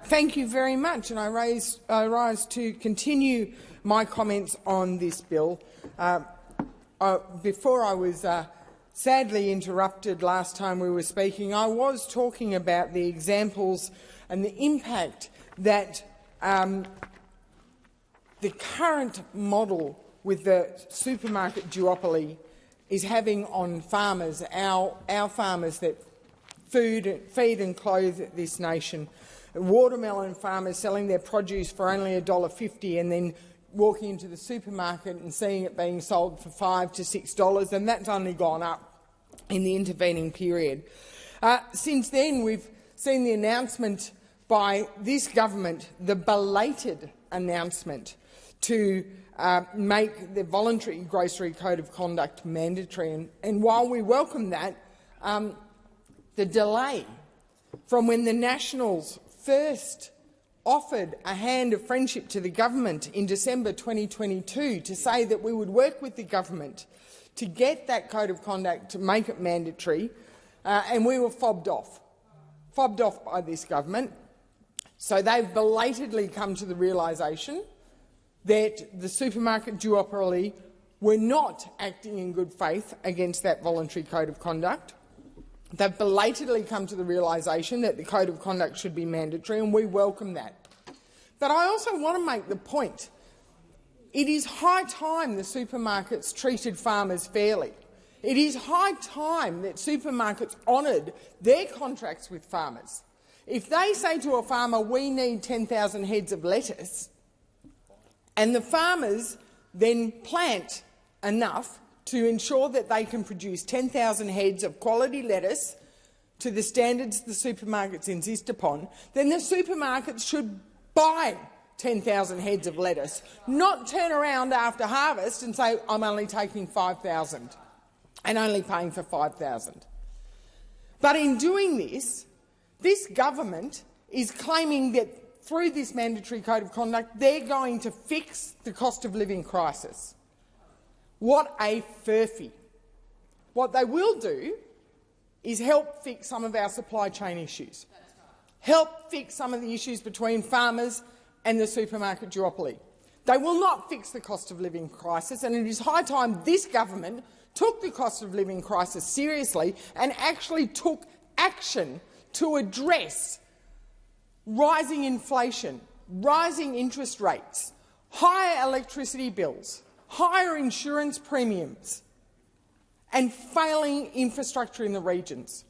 Thank you very much, and I rise to continue my comments on this bill. Before I was sadly interrupted last time we were speaking, I was talking about the examples and the impact that the current model with the supermarket duopoly is having on farmers, our farmers that feed and clothe this nation. Watermelon farmers selling their produce for only $1.50 and then walking into the supermarket and seeing it being sold for $5 to $6, and that's only gone up in the intervening period. Since then, we've seen the announcement by this government, the belated announcement to make the voluntary grocery code of conduct mandatory. And while we welcome that, the delay from when the Nationals first offered a hand of friendship to the government in December 2022 to say that we would work with the government to get that code of conduct to make it mandatory, and we were fobbed off by this government. So they've belatedly come to the realisation that the supermarket duopoly were not acting in good faith against that voluntary code of conduct. They've belatedly come to the realisation that the code of conduct should be mandatory, and we welcome that. But I also want to make the point, it is high time the supermarkets treated farmers fairly. It is high time that supermarkets honoured their contracts with farmers. If they say to a farmer, we need 10,000 heads of lettuce, and the farmers then plant enough to ensure that they can produce 10,000 heads of quality lettuce to the standards the supermarkets insist upon, then the supermarkets should buy 10,000 heads of lettuce, not turn around after harvest and say, I'm only taking 5,000 and only paying for 5,000. But in doing this, this government is claiming that through this mandatory code of conduct, they're going to fix the cost of living crisis. What a furphy. What they will do is help fix some of our supply chain issues, help fix some of the issues between farmers and the supermarket duopoly. They will not fix the cost of living crisis, and it is high time this government took the cost of living crisis seriously and actually took action to address rising inflation, rising interest rates, higher electricity bills, higher insurance premiums, and failing infrastructure in the regions.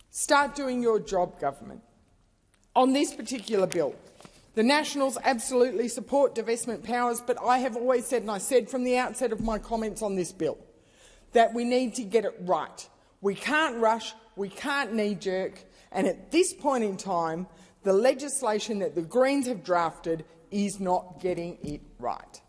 Start doing your job, government. On this particular bill, the Nationals absolutely support divestment powers, but I have always said, and I said from the outset of my comments on this bill, that we need to get it right. We can't rush, we can't knee-jerk, and at this point in time, the legislation that the Greens have drafted is not getting it right.